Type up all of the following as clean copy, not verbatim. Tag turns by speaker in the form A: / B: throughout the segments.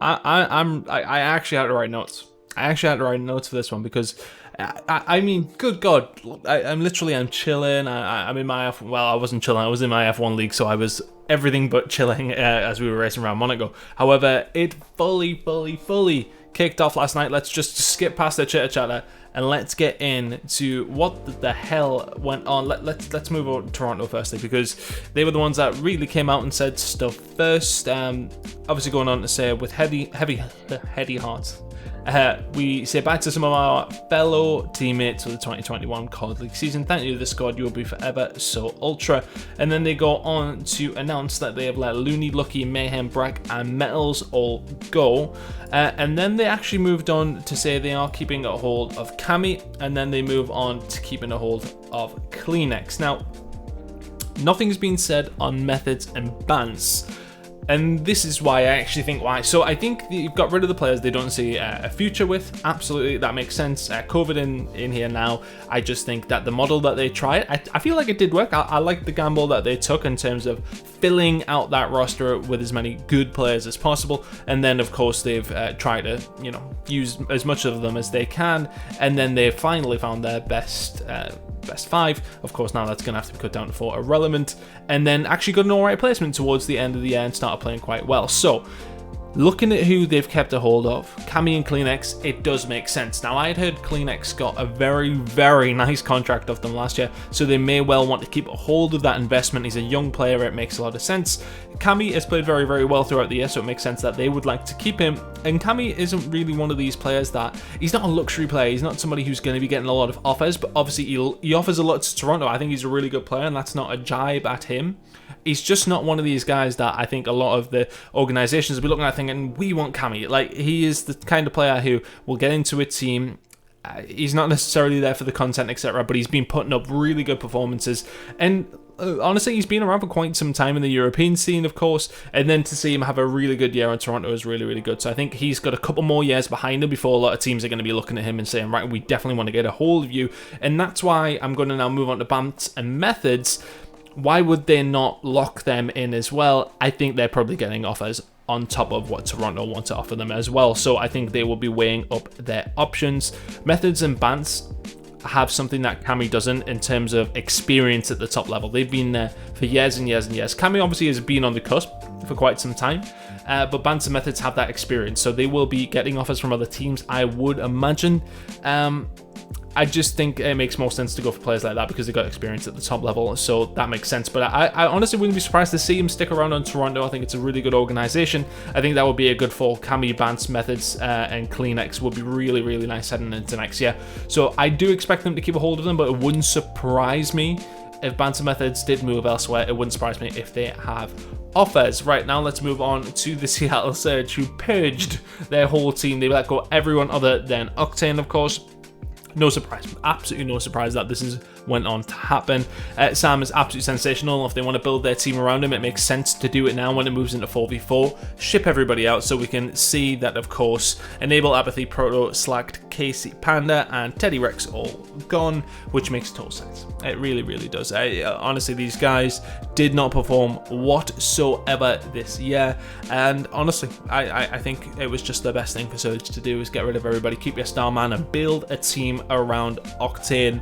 A: I actually had to write notes. I actually had to write notes for this one because, I mean, good God, I'm chilling. I'm in my well, I wasn't chilling. I was in my F1 league, so I was everything but chilling as we were racing around Monaco. However, it fully kicked off last night. Let's just skip past the chitter chatter and let's get into what the hell went on. Let's move over to Toronto firstly, because they were the ones that really came out and said stuff first. Obviously going on to say with heady hearts. We say bye to some of our fellow teammates for the 2021 COD League season. Thank you to the squad, you will be forever so ultra. And then they go on to announce that they have let Looney, Lucky, Mayhem, Brack, and Metals all go. And then they actually moved on to say they are keeping a hold of Cammy, and then they move on to keeping a hold of Kleenex. Now, nothing's been said on methods and bans. And this is why I actually think why. So I think you've got rid of the players they don't see a future with. Absolutely, that makes sense. COVID in here now. I just think that the model that they tried, I feel like it did work. I like the gamble that they took in terms of filling out that roster with as many good players as possible. And then, of course, they've tried to, use as much of them as they can. And then they finally found their best 5. Of course, now that's going to have to be cut down to 4 irrelevant, and then actually got an alright placement towards the end of the year and started playing quite well. So looking at who they've kept a hold of, Cammy and Kleenex, it does make sense. Now, I had heard Kleenex got a very nice contract off them last year, so they may well want to keep a hold of that investment. He's a young player, it makes a lot of sense. Cammy has played very well throughout the year, so it makes sense that they would like to keep him. And Cammy isn't really one of these players that, he's not a luxury player, he's not somebody who's going to be getting a lot of offers, but obviously he offers a lot to Toronto. I think he's a really good player, and that's not a jibe at him. He's just not one of these guys that I think a lot of the organizations will be looking at thinking, we want Cammy. Like, he is the kind of player who will get into a team. He's not necessarily there for the content, etc., but he's been putting up really good performances. And honestly, he's been around for quite some time in the European scene, of course. And then to see him have a really good year in Toronto is really good. So I think he's got a couple more years behind him before a lot of teams are going to be looking at him and saying, right, we definitely want to get a hold of you. And that's why I'm going to now move on to bants and methods. Why would they not lock them in as well? I think they're probably getting offers on top of what Toronto want to offer them as well. So I think they will be weighing up their options. Methods and bants have something that Cammy doesn't in terms of experience at the top level. They've been there for years and years. Cammy obviously has been on the cusp for quite some time, but bants and methods have that experience. So they will be getting offers from other teams, I would imagine. I just think it makes more sense to go for players like that because they've got experience at the top level, so that makes sense. But I honestly wouldn't be surprised to see him stick around on Toronto. I think it's a really good organization. I think that would be a good fall. Cammy, Bants, Methods, and Kleenex would be really nice heading into next year. So I do expect them to keep a hold of them, but it wouldn't surprise me if Bants and Methods did move elsewhere. It wouldn't surprise me if they have offers. Right, now let's move on to the Seattle Surge, who purged their whole team. They let go everyone other than Octane, of course. No surprise, absolutely no surprise that this went on to happen. Sam is absolutely sensational. If they want to build their team around him, it makes sense to do it now when it moves into 4v4. Ship everybody out so we can see that, of course, Enable, Apathy, Proto, Slacked, Casey, Panda, and Teddy Rex all gone, which makes total sense. It really does. Honestly, these guys did not perform whatsoever this year, and honestly, I think it was just the best thing for Surge to do is get rid of everybody, keep your star man, and build a team around Octane.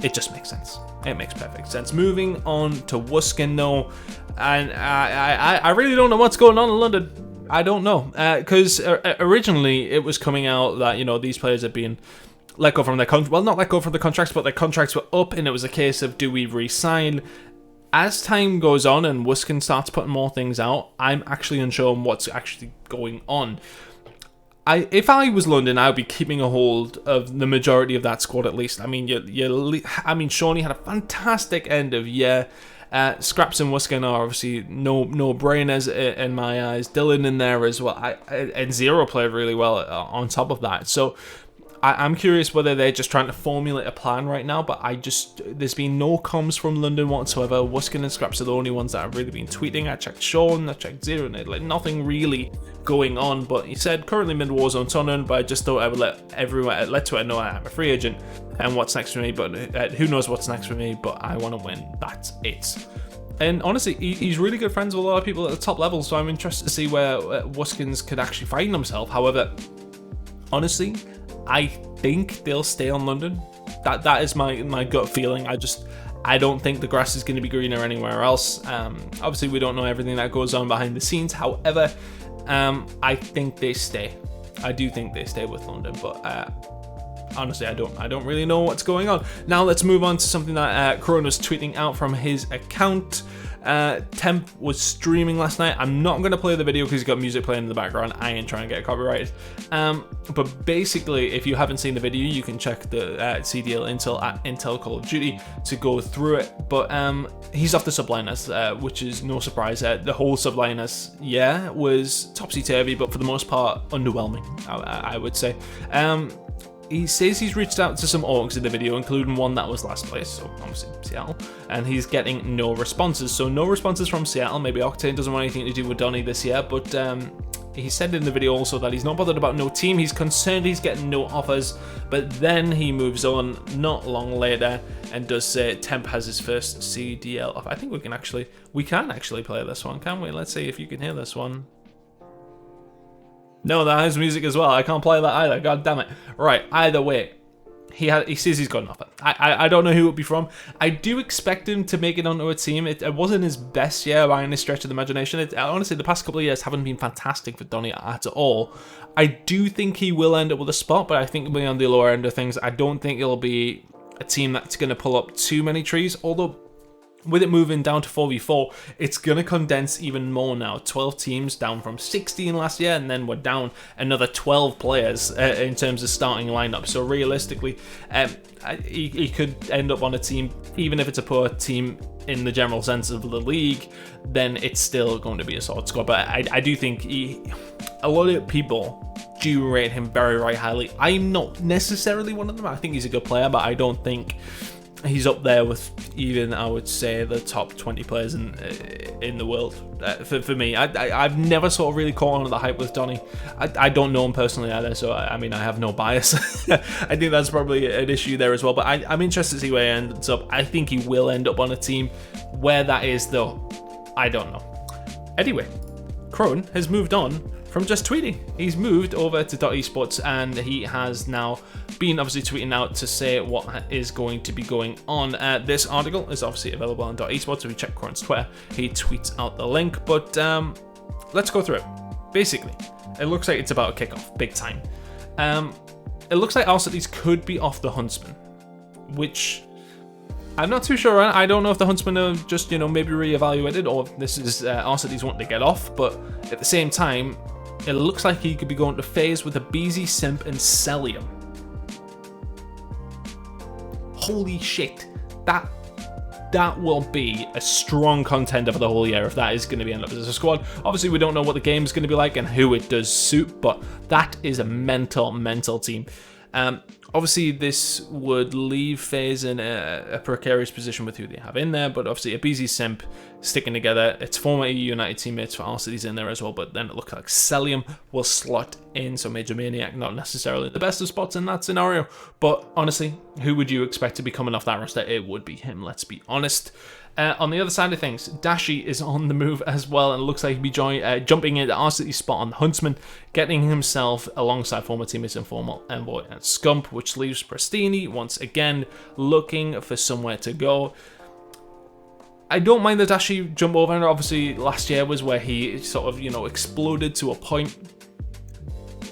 A: It just makes sense. It makes perfect sense. Moving on to Wuskin though, and I really don't know what's going on in London. I don't know, because originally it was coming out that, these players had been let go from their not let go from the contracts, but their contracts were up, and it was a case of, do we re-sign? As time goes on and Wuskin starts putting more things out, I'm actually unsure on what's actually going on. If I was London, I would be keeping a hold of the majority of that squad at least. I mean, Shawnee had a fantastic end of year. Scraps and Wuskin are obviously no brainers in my eyes. Dylan in there as well, and Zero played really well on top of that. So I'm curious whether they're just trying to formulate a plan right now, but there's been no comms from London whatsoever. Wuskin and Scraps are the only ones that have really been tweeting. I checked Sean, I checked Zero, and nothing really going on. But he said currently mid Warzone tournament, but I just thought I would let Twitter know I'm a free agent and what's next for me. But who knows what's next for me? But I want to win. That's it. And honestly, he's really good friends with a lot of people at the top level, so I'm interested to see where Wuskins could actually find himself. However, honestly, I think they'll stay on London. That is my gut feeling. I don't think the grass is going to be greener anywhere else. Obviously, we don't know everything that goes on behind the scenes. However, I think they stay. I do think they stay with London, but honestly, I don't really know what's going on. Now let's move on to something that Crone was tweeting out from his account. Temp was streaming last night. I'm not going to play the video because he's got music playing in the background. I ain't trying to get copyrighted. But basically, if you haven't seen the video, you can check the CDL Intel at Intel Call of Duty to go through it. But he's off the subliners, which is no surprise. The whole subliners, was topsy-turvy, but for the most part, underwhelming, I would say. He says he's reached out to some orgs in the video, including one that was last place, so obviously Seattle, and he's getting no responses. So no responses from Seattle. Maybe Octane doesn't want anything to do with Donny this year, but he said in the video also that he's not bothered about no team. He's concerned he's getting no offers, but then he moves on not long later and does say Temp has his first CDL off. I think we can actually play this one, can we? Let's see if you can hear this one. No, that has music as well. I can't play that either. God damn it. Right, either way, he says he's got an offer. I don't know who it would be from. I do expect him to make it onto a team. It wasn't his best year by any stretch of the imagination. Honestly, the past couple of years haven't been fantastic for Donny at all. I do think he will end up with a spot, but I think it'll be on the lower end of things. I don't think it'll be a team that's going to pull up too many trees, although with it moving down to 4v4, it's going to condense even more now. 12 teams down from 16 last year, and then we're down another 12 players in terms of starting lineup. So realistically, he could end up on a team, even if it's a poor team in the general sense of the league, then it's still going to be a solid squad. But I do think a lot of people do rate him very, very highly. I'm not necessarily one of them. I think he's a good player, but I don't think he's up there with even, I would say, the top 20 players in the world. For me, I've never sort of really caught on to the hype with Donny. I don't know him personally either, so I mean, I have no bias. I think that's probably an issue there as well, but I'm interested to see where he ends up. I think he will end up on a team. Where that is, though, I don't know. Anyway, Crone has moved on from just tweeting. He's moved over to Esports, and he has now been obviously tweeting out to say what is going to be going on. This article is obviously available on Esports. If you check Crone's Twitter, he tweets out the link, but let's go through it. Basically, it looks like it's about a kickoff, big time. It looks like our cities could be off the Huntsman, which I'm not too sure. I don't know if the Huntsman are just, maybe reevaluated, or if this is our cities wanting to get off, but at the same time, it looks like he could be going to phase with a BZ, Simp, and Celium. Holy shit. That will be a strong contender for the whole year if that is going to be end up as a squad. Obviously, we don't know what the game is going to be like and who it does suit, but that is a mental team. Obviously, this would leave FaZe in a precarious position with who they have in there, but obviously a BZ Simp sticking together. It's former EU United teammates for RCD's in there as well, but then it looks like Celium will slot in, so Major Maniac not necessarily the best of spots in that scenario, but honestly, who would you expect to be coming off that roster? It would be him, let's be honest. On the other side of things, Dashi is on the move as well, and looks like he'll be jumping into RCD's spot on the Huntsman, getting himself alongside former teammates Informal, Envoy, and Scump, which leaves Pristini once again looking for somewhere to go. I don't mind the Dashi jump over, and obviously last year was where he sort of, exploded to a point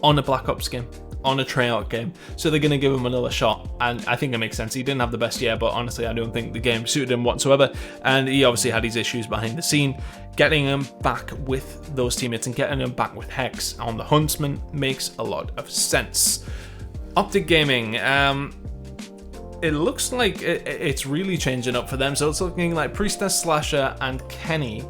A: on a Black Ops game, on a Treyarch game, so they're going to give him another shot, and I think it makes sense. He didn't have the best year, but honestly, I don't think the game suited him whatsoever, and he obviously had his issues behind the scene. Getting him back with those teammates and getting him back with Hex on the Huntsman makes a lot of sense. Optic Gaming, it looks like it's really changing up for them, so it's looking like Priestess, Slasher, and Kenny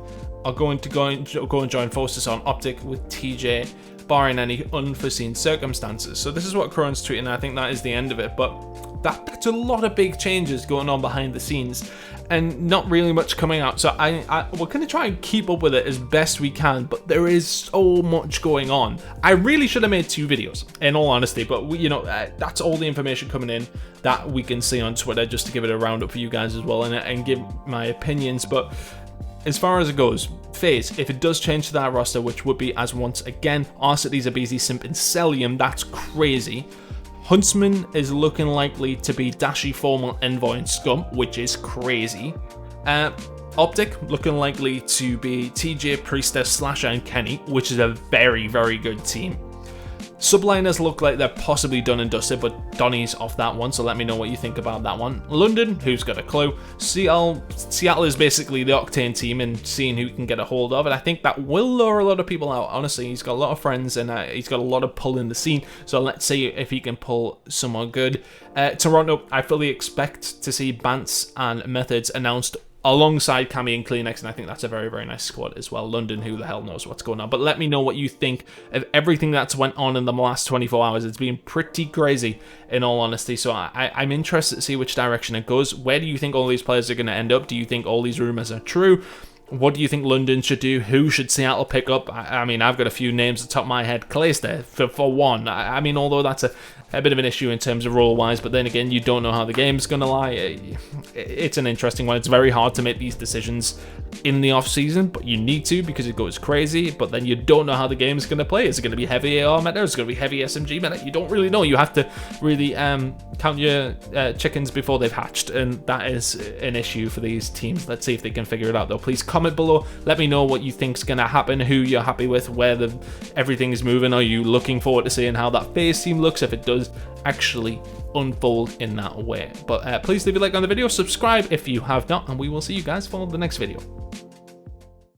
A: are going to go and join forces on Optic with TJ, barring any unforeseen circumstances. So this is what Crone's tweeting, and I think that is the end of it, but that's a lot of big changes going on behind the scenes and not really much coming out, so we're going to try and keep up with it as best we can, but there is so much going on. I really should have made 2 videos, in all honesty, but that's all the information coming in that we can see on Twitter, just to give it a roundup for you guys as well, and give my opinions. But as far as it goes, FaZe, if it does change to that roster, which would be as once again, Arcity, Zabizi, Simp, and Celium, that's crazy. Huntsman is looking likely to be Dashi, Formal, Envoy, and Scum, which is crazy. Optic looking likely to be TJ, Priestess, Slasher, and Kenny, which is a very, very good team. Subliners look like they're possibly done and dusted, but Donnie's off that one, so let me know what you think about that one. London, who's got a clue? Seattle is basically the Octane team and seeing who can get a hold of it. I think that will lure a lot of people out. Honestly, he's got a lot of friends and he's got a lot of pull in the scene, so let's see if he can pull someone good. Toronto, I fully expect to see Bance and Methods announced alongside Cammy and Kleenex, and I think that's a very, very nice squad as well. London, who the hell knows what's going on, but let me know what you think of everything that's went on in the last 24 hours. It's been pretty crazy, in all honesty, so I'm interested to see which direction it goes. Where do you think all these players are going to end up? Do you think all these rumors are true? What do you think London should do? Who should Seattle pick up? I mean, I've got a few names at the top of my head. Clay's there for one. I mean, although that's a bit of an issue in terms of role-wise, but then again, you don't know how the game's going to lie. It's an interesting one. It's very hard to make these decisions in the off-season, but you need to because it goes crazy, but then you don't know how the game's going to play. Is it going to be heavy AR meta? Is it going to be heavy SMG meta? You don't really know. You have to really count your chickens before they've hatched, and that is an issue for these teams. Let's see if they can figure it out, though. Please comment below. Let me know what you think's going to happen, who you're happy with, where everything is moving. Are you looking forward to seeing how that FaZe team looks if it does actually unfold in that way? But please leave a like on the video, subscribe if you have not, and we will see you guys for the next video.